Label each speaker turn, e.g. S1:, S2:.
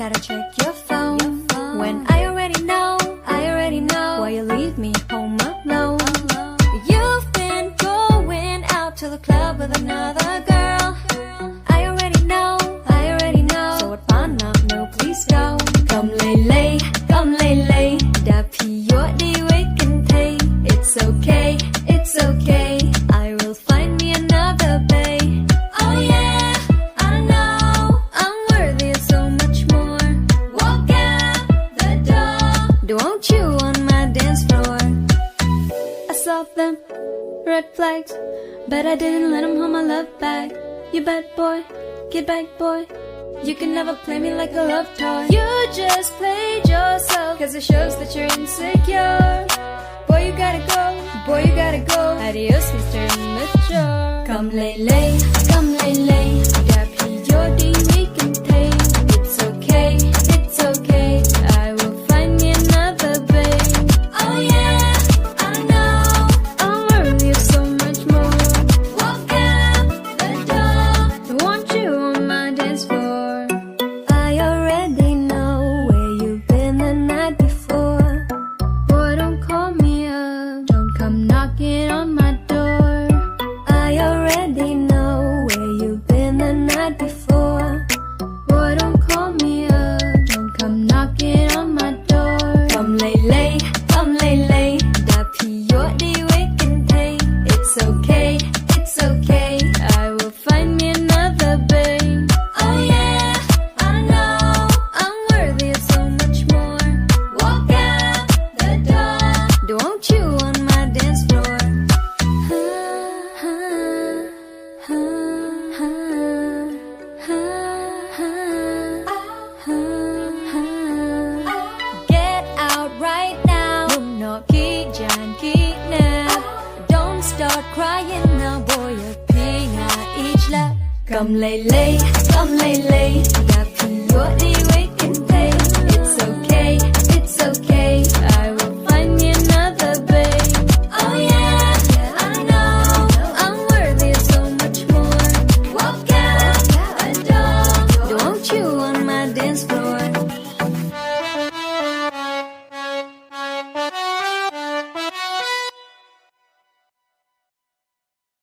S1: gotta check your phone. When I already know why you leave me home alone. You've been going out to the club with another girl. I already know, so what fun up, no please don't. Come lay, đã phi your đi với kinh thấy. It's okay, I will find me another bae. Oh yeah, I know, I'm worthy of so much more. Walk out the door, don't you on my dance floor. I saw them, red flags, but I didn't let them hold my love back. You bad boy, get back boy. You can never play me like a love toy. You just played yourself, cause it shows that you're insecure. Boy you gotta go, adios Mr. Immature. Come lay, đã phi your đi với kinh thấy. It's okay, I will find me another babe. Oh yeah, I know, I'm worthy of so much more. Walk out the door, don't want you on my dance floor. I already know where you've been the night before. Boy, don't call me up, don't come knocking on my door. I already know where you've been the night before. Boy, don't call me up, don't come knocking on my door. Come lay, đã phi your đi với kinh thấy. It's okay, I will find me another babe. Oh yeah, I know, I'm worthy of so much more. Walk out the door, don't want you on my dance floor. Get out right now, đừng nói kỹ dàn kỹ nào. Don't start crying now, boy, you're peeing out each lap. Come lay, đã phi your đi với kinh thấy. It's okay,